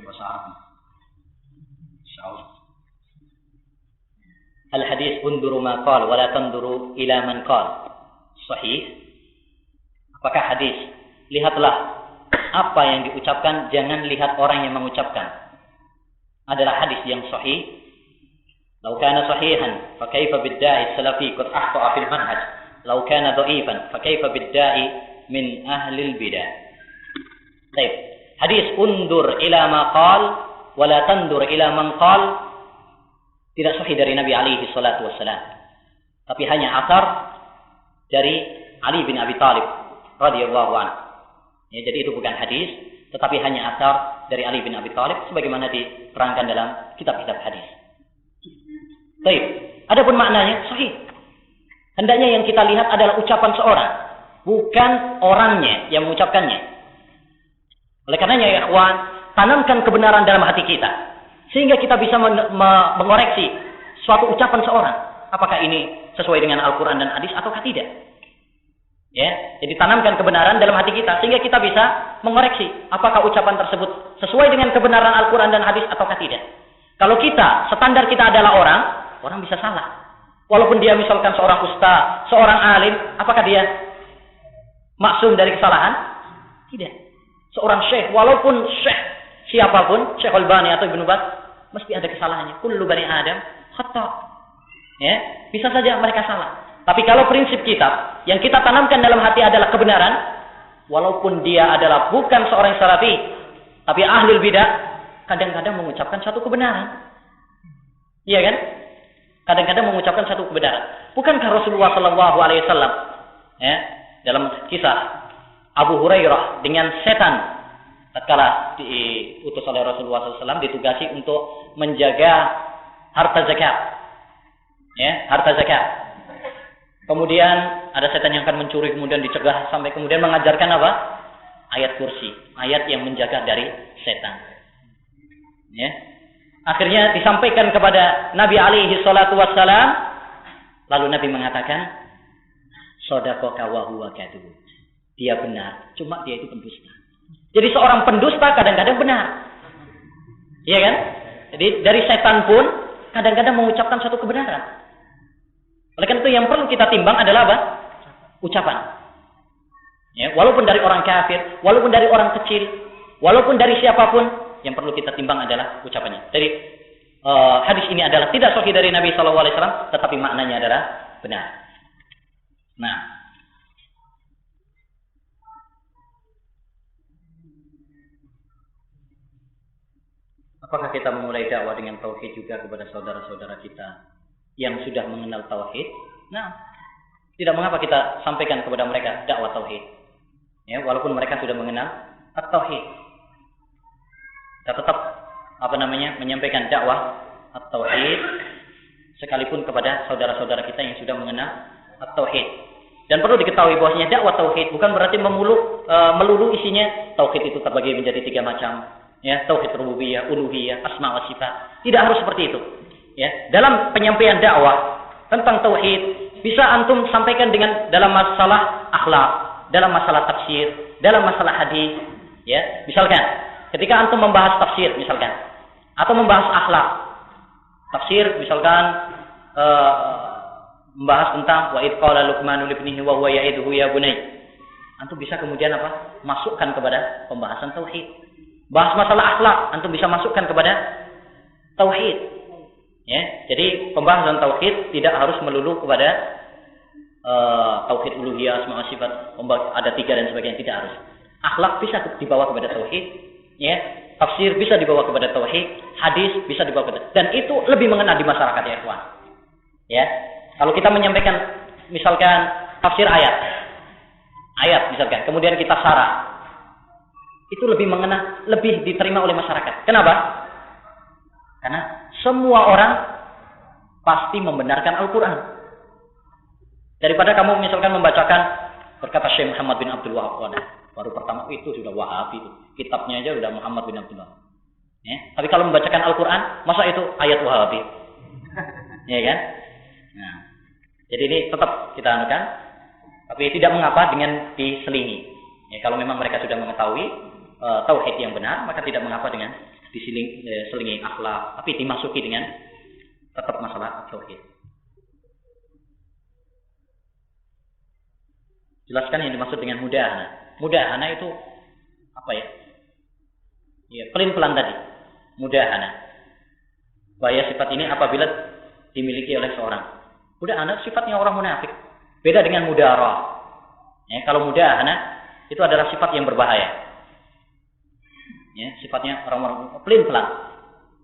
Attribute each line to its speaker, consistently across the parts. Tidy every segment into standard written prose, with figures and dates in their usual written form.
Speaker 1: bahasa Arab. Insyaallah. Al-hadis unduru ma qala wa la tanduru ila man qala. Sahih. Apakah hadis? Lihatlah apa yang diucapkan, jangan lihat orang yang mengucapkan. Adalah hadis yang sahih. Lau kana sahihan, fa kaifa bid-da'i salafi qad akhta'a fil manhaj. Lau kana dha'ifan, fa kaifa bid-da'i min ahli al-bidah. Baik. Hadis undur ila ma qala wa la tandur ila man qala tidak sahih dari Nabi alaihi salatu wassalam. Tapi hanya asar dari Ali bin Abi Thalib radhiyallahu anhu. Ya, jadi itu bukan hadis, tetapi hanya asar dari Ali bin Abi Thalib sebagaimana diterangkan dalam kitab-kitab hadis. Baik, adapun maknanya sahih. Hendaknya yang kita lihat adalah ucapan seorang, bukan orangnya yang mengucapkannya. Oleh karenanya ya ikhwan, tanamkan kebenaran dalam hati kita sehingga kita bisa mengoreksi suatu ucapan seorang. Apakah ini sesuai dengan Al-Quran dan hadis ataukah tidak? Ya, jadi tanamkan kebenaran dalam hati kita sehingga kita bisa mengoreksi apakah ucapan tersebut sesuai dengan kebenaran Al-Quran dan hadis ataukah tidak. Kalau kita, standar kita adalah orang bisa salah. Walaupun dia misalkan seorang ustaz, seorang alim, apakah dia maksum dari kesalahan? Tidak. Seorang syekh, walaupun syekh siapapun, Syekh Al-Albani atau Ibnu Baz, mesti ada kesalahannya. Kullu bani Adam khata'. Ya, bisa saja mereka salah. Tapi kalau prinsip kitab yang kita tanamkan dalam hati adalah kebenaran, walaupun dia adalah bukan seorang salafi, tapi ahli bidah, kadang-kadang mengucapkan satu kebenaran. Iya kan? Kadang-kadang mengucapkan satu kebenaran. Bukankah Rasulullah sallallahu alaihi wasallam ya, dalam kisah Abu Hurairah dengan setan tatkala diutus oleh Rasulullah SAW ditugasi untuk menjaga harta zakat, ya, harta zakat. Kemudian ada setan yang akan mencuri, kemudian dicegah sampai kemudian mengajarkan apa? Ayat kursi, ayat yang menjaga dari setan. Ya. Akhirnya disampaikan kepada Nabi alaihi salatu wassalam, lalu Nabi mengatakan, "Shadaqaka wa huwa kadhub." Dia benar, cuma dia itu pendusta. Jadi seorang pendusta kadang-kadang benar. Iya kan? Jadi dari setan pun kadang-kadang mengucapkan satu kebenaran. Oleh karena itu yang perlu kita timbang adalah apa? Ucapan. Ya, walaupun dari orang kafir, walaupun dari orang kecil, walaupun dari siapapun, yang perlu kita timbang adalah ucapannya. Jadi hadis ini adalah tidak sahih dari Nabi SAW, tetapi maknanya adalah benar. Nah, apakah kita memulai dakwah dengan tauhid juga kepada saudara-saudara kita yang sudah mengenal tauhid? Nah, tidak mengapa kita sampaikan kepada mereka dakwah tauhid. Ya, walaupun mereka sudah mengenal at-tauhid. Kita tetap menyampaikan dakwah at-tauhid sekalipun kepada saudara-saudara kita yang sudah mengenal at-tauhid. Dan perlu diketahui bahwasanya dakwah tauhid bukan berarti melulu isinya tauhid itu terbagi menjadi 3 macam. Ya, tauhid rububiyah, uluhiyah, asma wa sifat. Tidak harus seperti itu. Ya, dalam penyampaian dakwah tentang tauhid bisa antum sampaikan dengan dalam masalah akhlak, dalam masalah tafsir, dalam masalah hadis. Ya, misalkan ketika antum membahas tafsir misalkan atau membahas akhlak. Tafsir misalkan membahas tentang wa id qala Luqmanu libnihi wa huwa ya'iduhu ya bunay. Antum bisa kemudian masukkan kepada pembahasan tauhid. Bahas masalah akhlak, antum bisa masukkan kepada tauhid. Ya, jadi pembahasan tauhid tidak harus melulu kepada tauhid uluhiyah, asma wa sifat, ada 3 dan sebagainya, tidak harus. Akhlak bisa dibawa kepada tauhid, ya. Tafsir bisa dibawa kepada tauhid, hadis bisa dibawa kepada, dan itu lebih mengena di masyarakat ya, ikhwan. Ya. Kalau kita menyampaikan misalkan tafsir ayat misalkan, kemudian kita sarah, itu lebih mengena, lebih diterima oleh masyarakat. Kenapa? Karena semua orang pasti membenarkan Al-Quran. Daripada kamu misalkan membacakan, berkata Syekh Muhammad bin Abdul Wahab, baru pertama itu sudah Wahabi itu. Kitabnya aja sudah Muhammad bin Abdul Wahab. Ya. Tapi kalau membacakan Al-Quran, masa itu ayat Wahabi? Ya kan? Nah, jadi ini tetap kita anukan, tapi tidak mengapa dengan diselingi. Ya, kalau memang mereka sudah mengetahui tauhid yang benar, maka tidak mengapa dengan diselingi akhlak, tapi dimasuki dengan tetap masalah tauhid. Jelaskan yang dimaksud dengan mudahana. Mudahana itu apa ya? Ya, pelin-pelan tadi. Mudahana. Bahaya sifat ini apabila dimiliki oleh seorang. Mudahana sifatnya orang munafik. Beda dengan mudarah. Ya, kalau mudahana itu adalah sifat yang berbahaya. Ya, sifatnya orang-orang pelin-pelan.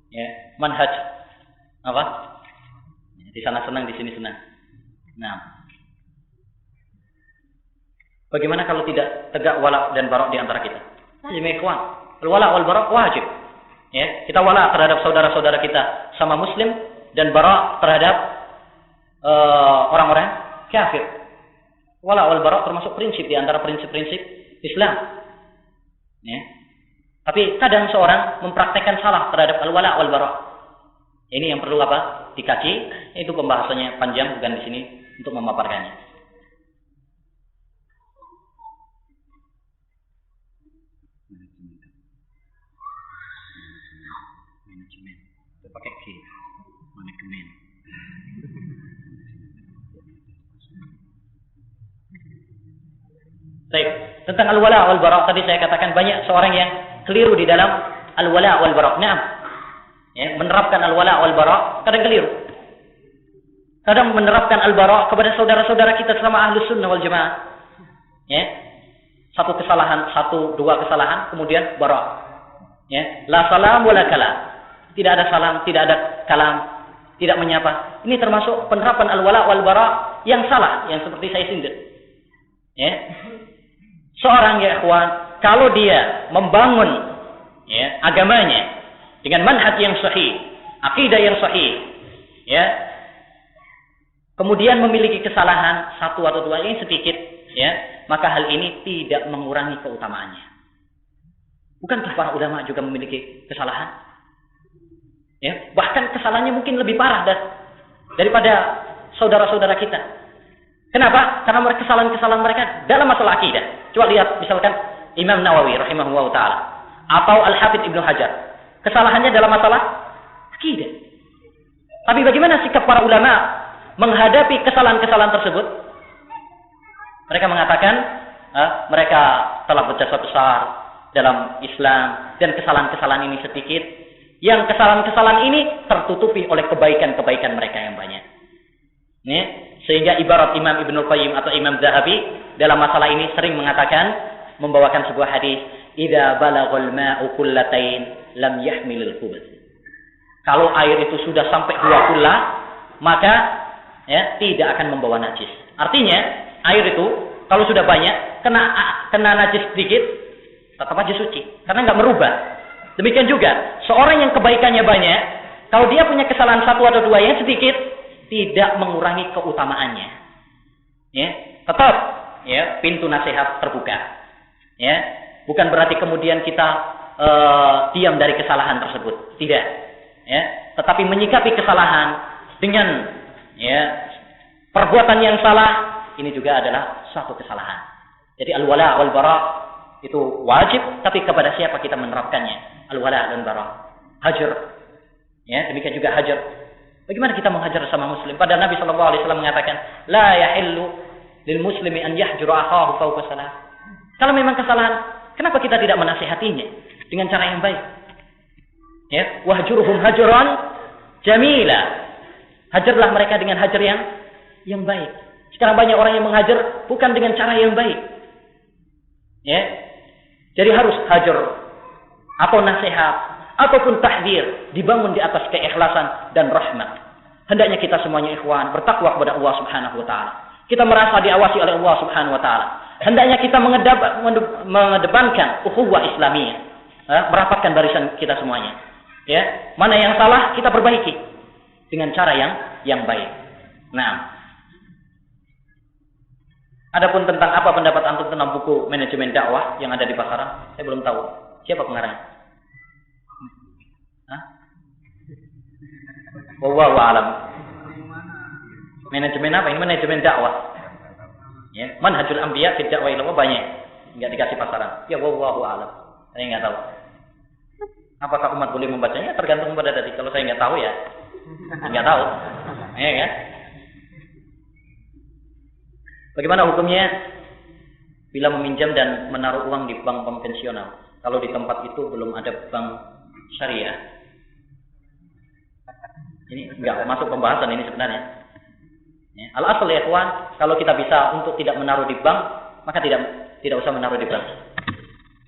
Speaker 1: Ya, manhaj apa? Di sana senang, di sini senang. Nah, bagaimana kalau tidak tegak wala dan barok di antara kita? Ya, ikhwan, wala wal barok wajib. Ya, kita wala terhadap saudara-saudara kita sama muslim dan barok terhadap orang-orang kafir. Wala wal barok termasuk prinsip di antara prinsip-prinsip Islam. Ya. Tapi kadang seorang mempraktekkan salah terhadap al-wala wal barok. Ini yang perlu apa? Dikaji. Itu pembahasannya panjang, bukan di sini untuk memaparkannya. Manajemen. Pakai K. Manajemen. Baik, tentang al-wala wal bara tadi saya katakan banyak seorang yang keliru di dalam al-wala wal bara. Naam. Ya, menerapkan al-wala wal bara kadang keliru. Kadang menerapkan al-bara kepada saudara-saudara kita selama Ahlus Sunnah wal Jamaah. Ya. Satu kesalahan, dua kesalahan, kemudian bara. Ya, la salam wala kalam. Tidak ada salam, tidak ada kalam, tidak menyapa. Ini termasuk penerapan al-wala wal bara yang salah, yang seperti saya sindir. Ya. Seorang ya ikhwan, kalau dia membangun ya agamanya dengan manhaj yang sahih, akidah yang sahih, ya, kemudian memiliki kesalahan satu atau dua yang sedikit, ya, maka hal ini tidak mengurangi keutamaannya. Bukankah para ulama juga memiliki kesalahan? Ya, bahkan kesalahannya mungkin lebih parah daripada saudara-saudara kita. Kenapa? Karena kesalahan-kesalahan mereka dalam masalah akidah. Coba lihat misalkan Imam Nawawi rahimahullah ta'ala atau Al-Hafidz Ibnu Hajar. Kesalahannya dalam masalah akidah. Tapi bagaimana sikap para ulama menghadapi kesalahan-kesalahan tersebut? Mereka mengatakan mereka telah berjasa besar dalam Islam dan kesalahan-kesalahan ini sedikit. Yang kesalahan-kesalahan ini tertutupi oleh kebaikan-kebaikan mereka yang banyak. Nih, sehingga ibarat Imam Ibnul Qayyim atau Imam Zahabi dalam masalah ini sering mengatakan, membawakan sebuah hadis, "Idza balaghal ma'u qullatain lam yahmilul khubuth." Kalau air itu sudah sampai 2 kullah, maka ya tidak akan membawa najis. Artinya, air itu kalau sudah banyak kena najis sedikit, tetap aja suci karena enggak merubah. Demikian juga, seorang yang kebaikannya banyak, kalau dia punya kesalahan 1 atau 2 yang sedikit, tidak mengurangi keutamaannya. Ya, tetap ya pintu nasihat terbuka. Ya, bukan berarti kemudian kita diam dari kesalahan tersebut. Tidak. Ya, tetapi menyikapi kesalahan dengan ya perbuatan yang salah ini juga adalah suatu kesalahan. Jadi al-wala wal bara itu wajib, tapi kepada siapa kita menerapkannya? Al-wala dan bara. Hajar. Ya, demikian juga hajar. Bagaimana kita menghajar sama muslim? Padahal Nabi sallallahu alaihi wasallam mengatakan, "La yahillu lil muslimi an yahjura akhahu fawqa salah." Kalau memang kesalahan, kenapa kita tidak menasihatinya dengan cara yang baik? Ya, wahjurhum hajran jamila. Hajarlah mereka dengan hajar yang baik. Sekarang banyak orang yang menghajar bukan dengan cara yang baik. Ya. Jadi harus hajar atau nasihat ataupun tahdir dibangun di atas keikhlasan dan rahmat. Hendaknya kita semuanya ikhwan bertakwa kepada Allah Subhanahu wa taala. Kita merasa diawasi oleh Allah Subhanahu wa taala. Hendaknya kita mengedepankan ukhuwah Islamiyah, merapatkan barisan kita semuanya. Ya, mana yang salah kita perbaiki dengan cara yang baik. Nah, adapun tentang apa pendapat antum tentang buku manajemen dakwah yang ada di pasaran, saya belum tahu. Siapa pengarangnya? Wallahu a'lam. Manajemen apa? Ini manajemen dakwah. Ya, manhajul anbiya fi dakwah ila banyak. Enggak dikasih pasaran. Ya wallahu a'lam. Saya enggak tahu. Apakah umat boleh membacanya? Tergantung pada tadi. Kalau saya nggak tahu ya, nggak tahu. Ya kan? Bagaimana hukumnya bila meminjam dan menaruh uang di bank konvensional? Kalau di tempat itu belum ada bank syariah. Ini nggak masuk pembahasan ini sebenarnya. Ya. Al-asal ya kawan, kalau kita bisa untuk tidak menaruh di bank, maka tidak usah menaruh di bank.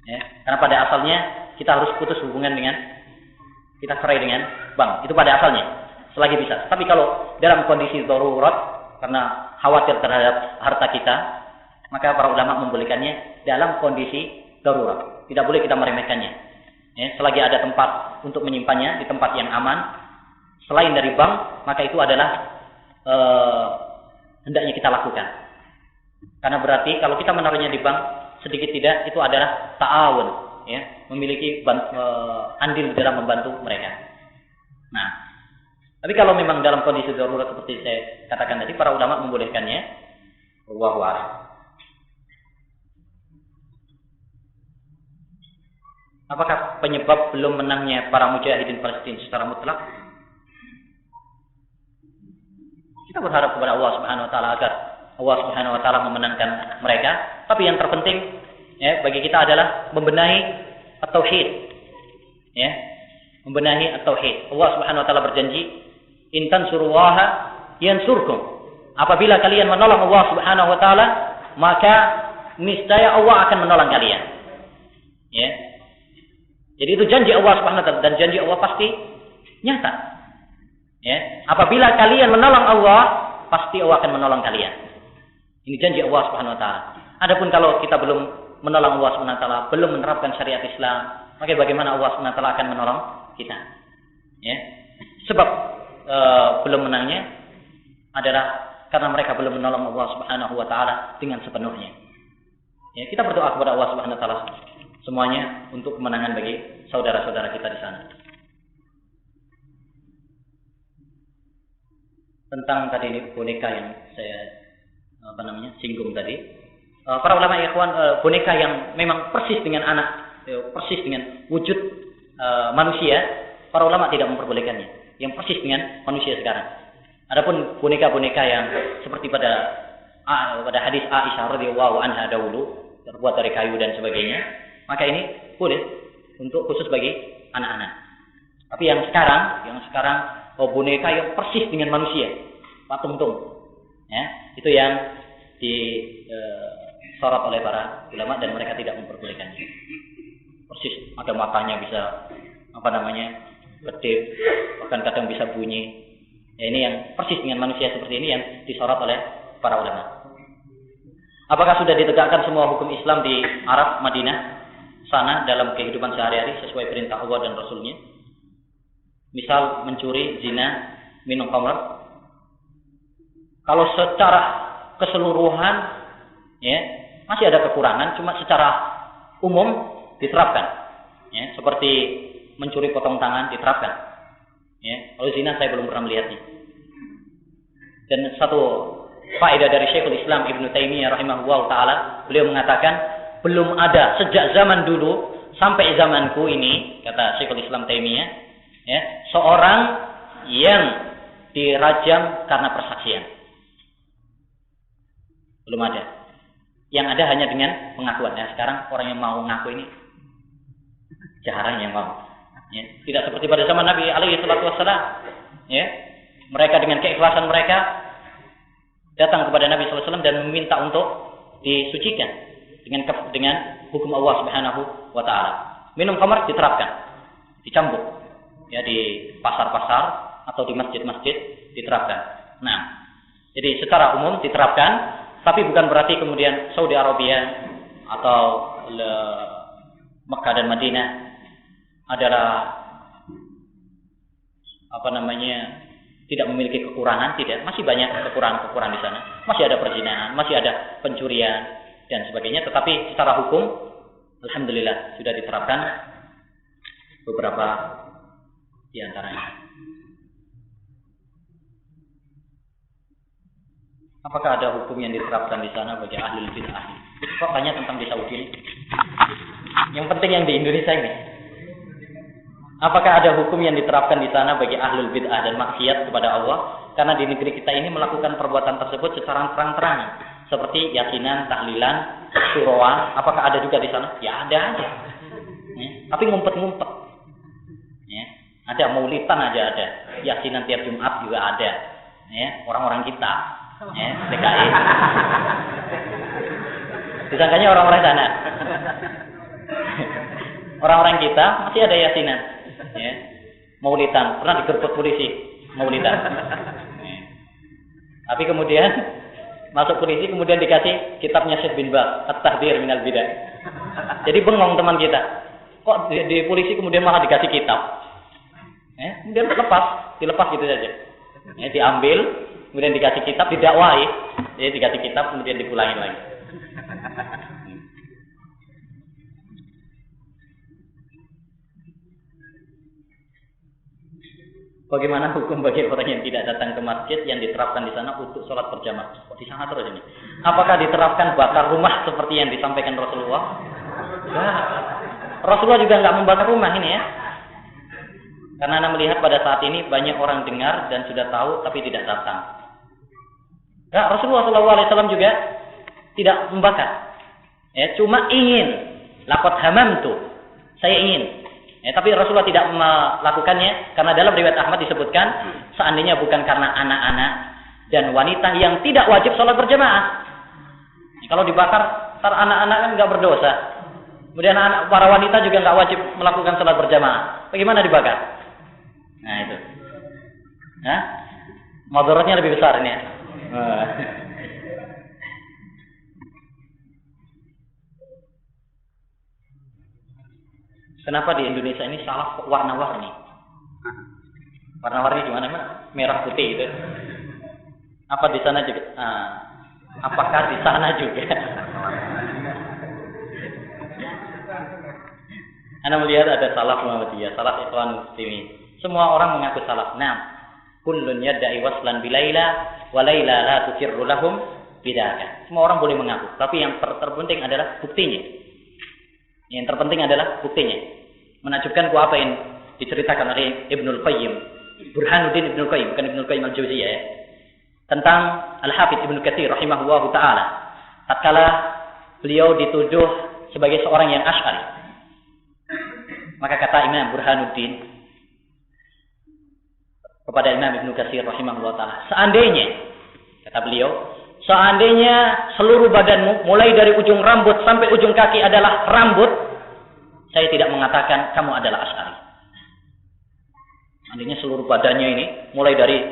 Speaker 1: Ya. Karena pada asalnya kita harus putus hubungan dengan, kita cerai dengan bank. Itu pada asalnya, selagi bisa. Tapi kalau dalam kondisi darurat, karena khawatir terhadap harta kita, maka para ulama membolehkannya dalam kondisi darurat. Tidak boleh kita meremehkannya. Ya, selagi ada tempat untuk menyimpannya di tempat yang aman, selain dari bank, maka itu adalah hendaknya kita lakukan. Karena berarti kalau kita menaruhnya di bank, sedikit tidak itu adalah ta'awun, ya, memiliki andil dalam membantu mereka. Nah, tapi kalau memang dalam kondisi darurat seperti saya katakan tadi, para ulama membolehkannya. Wallahu a'lam. Apakah penyebab belum menangnya para mujahidin Palestina secara mutlak? Kita berharap kepada Allah Subhanahu wa taala agar Allah Subhanahu wa taala memenangkan mereka, tapi yang terpenting ya bagi kita adalah membenahi at-tauhid. Ya. Membenahi at-tauhid. Allah Subhanahu wa taala berjanji, "In tansurullaha yansurkum." Apabila kalian menolong Allah Subhanahu wa taala, maka niscaya Allah akan menolong kalian. Ya. Jadi itu janji Allah Subhanahu wa taala, dan janji Allah pasti nyata. Ya, apabila kalian menolong Allah, pasti Allah akan menolong kalian. Ini janji Allah Subhanahu wa taala. Adapun kalau kita belum menolong Allah Subhanahu wa taala, belum menerapkan syariat Islam, maka bagaimana Allah Subhanahu wa taala akan menolong kita? Ya. Sebab belum menangnya adalah karena mereka belum menolong Allah Subhanahu wa taala dengan sepenuhnya. Ya, kita berdoa kepada Allah Subhanahu wa taala semuanya untuk kemenangan bagi saudara-saudara kita di sana. Tentang tadi ini boneka yang saya singgung tadi, para ulama ikhwan, boneka yang memang persis dengan anak, persis dengan wujud manusia, para ulama tidak memperbolehkannya. Yang persis dengan manusia sekarang. Adapun boneka-boneka yang seperti pada hadis Aisyah radhiyallahu anha dahulu, terbuat dari kayu dan sebagainya, maka ini boleh untuk khusus bagi anak-anak. Tapi yang sekarang boneka yang persis dengan manusia, patung-tung, ya, itu yang disorot oleh para ulama dan mereka tidak memperbolehkannya. Persis ada matanya bisa kedip, bahkan kadang bisa bunyi. Ya, ini yang persis dengan manusia seperti ini yang disorot oleh para ulama. Apakah sudah ditegakkan semua hukum Islam di Arab Madinah sana dalam kehidupan sehari-hari sesuai perintah Allah dan Rasulnya? Misal mencuri, zina, minum khamr. Kalau secara keseluruhan ya masih ada kekurangan, cuma secara umum diterapkan. Ya, seperti mencuri potong tangan diterapkan. Ya, kalau zina saya belum pernah melihatnya. Dan satu faedah dari Syekhul Islam Ibnu Taimiyah rahimahullah taala, beliau mengatakan belum ada sejak zaman dulu sampai zamanku ini, kata Syekhul Islam Taimiyah, ya, seorang yang dirajam karena persaksian. Belum ada. Yang ada hanya dengan pengakuan. Nah, sekarang orang yang mau ngaku ini jarang yang mau. Ya, tidak seperti pada zaman Nabi alaihi salatu wassalam. Ya, mereka dengan keikhlasan mereka datang kepada Nabi sallallahu alaihi wasallam dan meminta untuk disucikan dengan hukum Allah Subhanahu wa taala. Minum khamr diterapkan, dicambuk. Ya, di pasar-pasar atau di masjid-masjid diterapkan. Nah, jadi secara umum diterapkan, tapi bukan berarti kemudian Saudi Arabia atau Mekah dan Madinah adalah tidak memiliki kekurangan, tidak. Masih banyak kekurangan-kekurangan di sana. Masih ada perzinahan, masih ada pencurian dan sebagainya, tetapi secara hukum alhamdulillah sudah diterapkan beberapa di antaranya. Apakah ada hukum yang diterapkan di sana bagi ahli bid'ah? Kok banyak tentang di Saudi ini? Yang penting yang di Indonesia ini. Apakah ada hukum yang diterapkan di sana bagi ahlul bid'ah dan maksiat kepada Allah? Karena di negeri kita ini melakukan perbuatan tersebut secara terang-terangan, seperti yasinan, tahlilan, surah. Apakah ada juga di sana? Ya ada aja. Ya, tapi ngumpet-ngumpet. Ya, ada maulidan aja ada. Yasinan tiap Jumat juga ada. Ya, orang-orang kita, ya, DKI. Disangkanya orang-orang sana. Orang-orang kita masih ada yasinan. Ya. Maulidan, pernah digerebek polisi maulidan. Ya. Tapi kemudian masuk polisi, kemudian dikasih kitabnya Syekh bin Baz, At-Tahdhir minal Bidah. Jadi bengong teman kita. Kok di polisi kemudian malah dikasih kitab? Ya, kemudian dilepas gitu saja. Ya, diambil, kemudian dikasih kitab, didakwahi. Jadi dikasih kitab, kemudian dipulangin lagi. Bagaimana hukum bagi orang yang tidak datang ke masjid yang diterapkan di sana untuk sholat berjamaah? Di sana terus ini. Apakah diterapkan bakar rumah seperti yang disampaikan Rasulullah? Nah, Rasulullah juga nggak membakar rumah ini ya. Karena Anda melihat pada saat ini banyak orang dengar dan sudah tahu tapi tidak datang. Nah, Rasulullah SAW juga tidak membakar. Ya, cuma ingin. Laqad hamamtu. Saya ingin. Ya, tapi Rasulullah tidak melakukannya karena dalam riwayat Ahmad disebutkan seandainya bukan karena anak-anak dan wanita yang tidak wajib sholat berjamaah. Ya, kalau dibakar, ntar anak-anak kan nggak berdosa. Kemudian para wanita juga nggak wajib melakukan sholat berjamaah. Bagaimana dibakar? Nah itu. Nah, mudaratnya lebih besar ini. Kenapa di Indonesia ini salah warna-warni? Warna-warni gimana? Merah putih gitu. Apa di sana juga? Apakah di sana juga? Anda melihat ada salaf Muhammadiyah, salaf Ikhwan Muslimin. Semua orang mengaku salaf. Nah, kullun yadda'i waslan bilaila wa laila la tuqirru lahum bidaka. Semua orang boleh mengaku, tapi yang terpenting adalah buktinya. Yang terpenting adalah buktinya. Menakjubkan apa yang diceritakan oleh Ibnul Qayyim, Burhanuddin Ibnul Qayyim, bukan Ibnul Qayyim Al-Jauziyah ya, tentang Al-Hafidz Ibnu Katsir rahimahullahu taala. Tatkala beliau dituduh sebagai seorang yang Asy'ari, maka kata Imam Burhanuddin kepada Imam Ibnu Katsir rahimahullahu taala, seandainya, kata beliau, seandainya seluruh badanmu mulai dari ujung rambut sampai ujung kaki adalah rambut, saya tidak mengatakan kamu adalah Asy'ari. Seandainya seluruh badannya ini mulai dari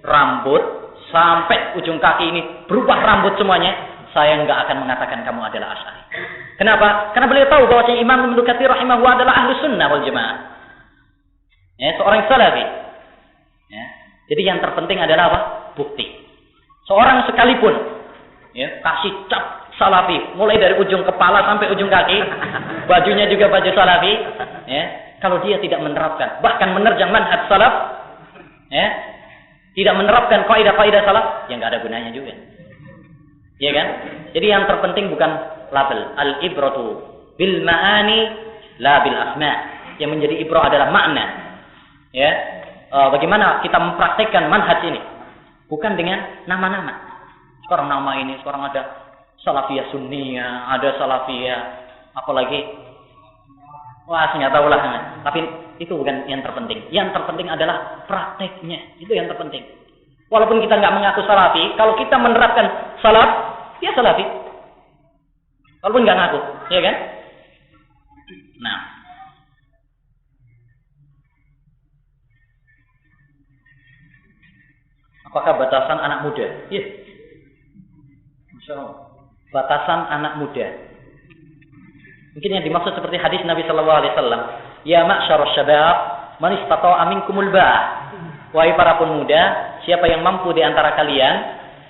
Speaker 1: rambut sampai ujung kaki ini berubah rambut semuanya, saya enggak akan mengatakan kamu adalah Asy'ari. Kenapa? Karena beliau tahu bahwa Imam Ibnu Katsir rahimahullah adalah ahlu sunnah wal jamaah. Ya, seorang salafi. Ya. Jadi yang terpenting adalah apa? Bukti. Seorang sekalipun ya, kasih cap salafi mulai dari ujung kepala sampai ujung kaki, bajunya juga baju salafi, ya, kalau dia tidak menerapkan, bahkan menerjang manhaj salaf, ya, tidak menerapkan kaidah-kaidah salaf, ya nggak ada gunanya juga, ya kan? Jadi yang terpenting bukan label, al-ibratu bil ma'ani la bil asma. Yang menjadi ibrah adalah makna, ya. Bagaimana kita mempraktikkan manhaj ini, bukan dengan nama-nama. Sekarang nama ini, sekarang ada salafiyah sunniyah, ada salafiyah apalagi, wah saya nggak tahu lah. Tapi itu bukan yang terpenting. Yang terpenting adalah prakteknya, itu yang terpenting. Walaupun kita nggak mengaku salafi, kalau kita menerapkan salaf, ya salafi. Walaupun nggak ngaku, ya kan? Nah, apakah batasan anak muda? Iya. Masya Allah. Batasan anak muda. Mungkin yang dimaksud seperti hadis Nabi Sallallahu Alaihi Wasallam, ya ma'syarus syabab, man istata'a minkumul ba'ah. Wahai para pemuda, siapa yang mampu di antara kalian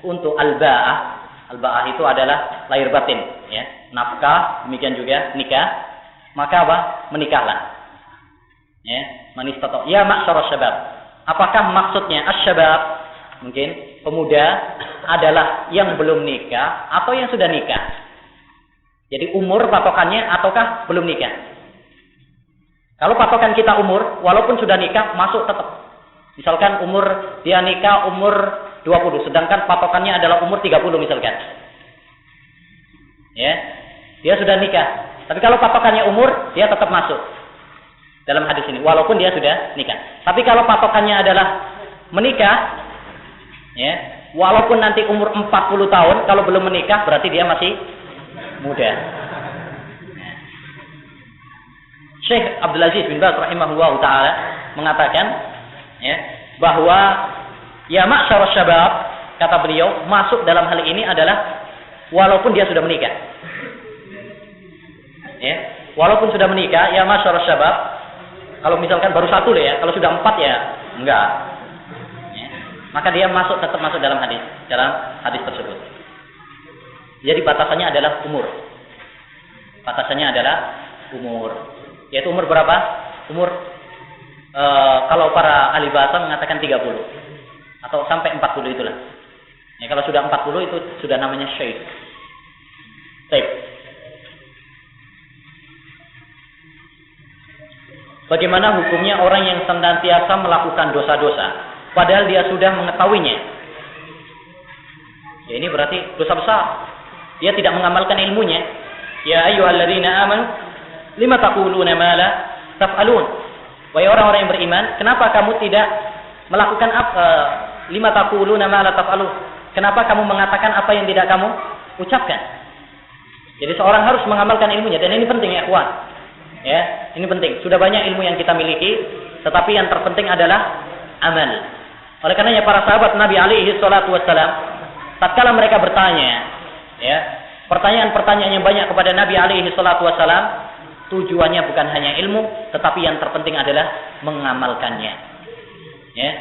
Speaker 1: untuk al-ba'ah. Al-ba'ah itu adalah lahir batin, ya, nafkah, demikian juga nikah. Maka apa? Menikahlah. Ya, man istata'a. Ya ma'syarus syabab. Apakah maksudnya asy-syabab? Mungkin pemuda adalah yang belum nikah atau yang sudah nikah. Jadi umur patokannya ataukah belum nikah? Kalau patokan kita umur, walaupun sudah nikah, masuk tetap. Misalkan dia nikah umur 20, sedangkan patokannya adalah umur 30 misalkan. Ya. Dia sudah nikah. Tapi kalau patokannya umur, dia tetap masuk dalam hadis ini, walaupun dia sudah nikah. Tapi kalau patokannya adalah menikah, ya, walaupun nanti umur 40 tahun, kalau belum menikah berarti dia masih muda. Syekh Abdul Aziz bin Baz rahimahullah ta'ala mengatakan, ya, bahwa ya ma'syarus syabab, kata beliau, masuk dalam hal ini adalah walaupun dia sudah menikah. Ya, walaupun sudah menikah, ya ma'syarus syabab, kalau misalkan baru 1 ya, kalau sudah 4 ya enggak. Ya, maka dia tetap masuk dalam hadis tersebut. Jadi batasannya adalah umur. Batasannya adalah umur. Yaitu umur berapa? Umur kalau para ahli bahasa mengatakan 30 atau sampai 40 itulah. Ya, kalau sudah 40 itu sudah namanya syekh. Baik. Bagaimana hukumnya orang yang senantiasa melakukan dosa-dosa padahal dia sudah mengetahuinya? Ya, ini berarti dosa besar. Dia tidak mengamalkan ilmunya. Ya ayyuhalladzina amanu lima taquluna ma la taf'alun. Wahai orang-orang yang beriman, kenapa kamu tidak melakukan lima taquluna ma la taf'alun? Kenapa kamu mengatakan apa yang tidak kamu ucapkan? Jadi seorang harus mengamalkan ilmunya, dan ini penting ya, ikhwan. Ya, ini penting. Sudah banyak ilmu yang kita miliki, tetapi yang terpenting adalah amal. Oleh karenanya para sahabat Nabi alaihi salatu wassalam, tatkala mereka bertanya, ya, pertanyaan-pertanyaan yang banyak kepada Nabi alaihi salatu wassalam, tujuannya bukan hanya ilmu, tetapi yang terpenting adalah mengamalkannya. Ya.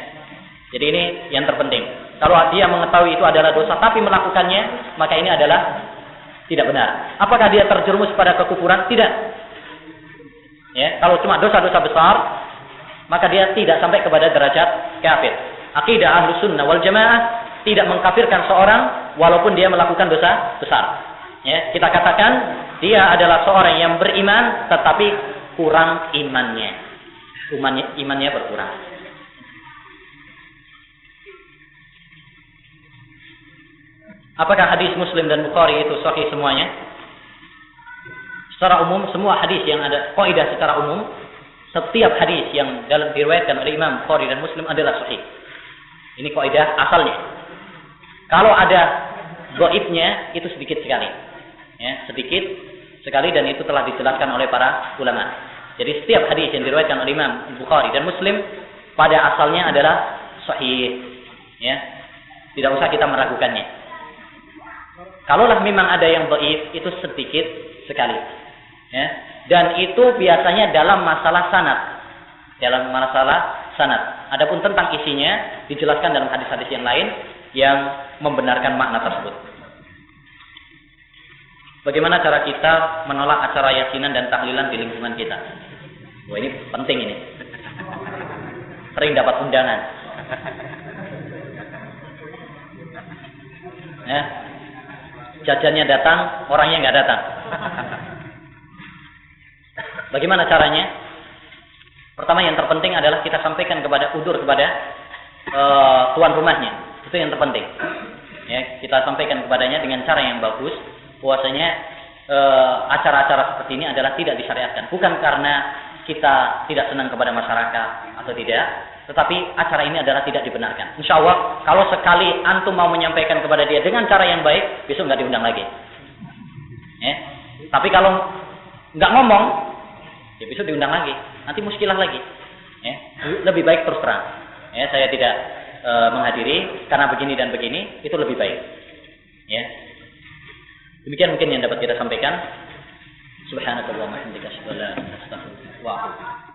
Speaker 1: Jadi ini yang terpenting. Kalau dia mengetahui itu adalah dosa tapi melakukannya, maka ini adalah tidak benar. Apakah dia terjerumus pada kekufuran? Tidak. Ya, kalau cuma dosa-dosa besar, maka dia tidak sampai kepada derajat kafir. Akidah Ahlus Sunnah wal Jamaah tidak mengkafirkan seorang walaupun dia melakukan dosa besar. Ya, kita katakan dia adalah seorang yang beriman tetapi kurang imannya. Imannya berkurang. Apakah hadis Muslim dan Bukhari itu sahih semuanya? Secara umum, semua hadis yang ada kaidah secara umum, setiap hadis yang diriwayatkan oleh Imam Bukhari dan Muslim adalah sahih. Ini kaidah asalnya. Kalau ada dhaifnya itu sedikit sekali. Ya, sedikit sekali, dan itu telah dijelaskan oleh para ulama. Jadi setiap hadis yang diriwayatkan oleh Imam Bukhari dan Muslim pada asalnya adalah sahih. Ya. Tidak usah kita meragukannya. Kalaulah memang ada yang dhaif, itu sedikit sekali. Ya, dan itu biasanya dalam masalah sanad. Dalam masalah sanad. Adapun tentang isinya dijelaskan dalam hadis-hadis yang lain yang membenarkan makna tersebut. Bagaimana cara kita menolak acara yasinan dan tahlilan di lingkungan kita? Wah, ini penting ini. Sering dapat undangan. Ya. Jajannya datang, orangnya nggak datang. Bagaimana caranya? Pertama, yang terpenting adalah kita sampaikan kepada tuan rumahnya. Itu yang terpenting. Ya, kita sampaikan kepadanya dengan cara yang bagus. Bahwasanya acara-acara seperti ini adalah tidak disyariatkan. Bukan karena kita tidak senang kepada masyarakat atau tidak, tetapi acara ini adalah tidak dibenarkan. Insya Allah, kalau sekali antum mau menyampaikan kepada dia dengan cara yang baik, besok nggak diundang lagi. Ya. Tapi kalau nggak ngomong, ya besok diundang lagi, nanti muskilah lagi. Ya, lebih baik terus terang. Ya, saya tidak menghadiri karena begini dan begini, itu lebih baik. Ya, demikian mungkin yang dapat kita sampaikan. Subhanakallahumma wa bihamdika asyhadu an la ilaha illa anta astaghfiruka wa atubu ilaik.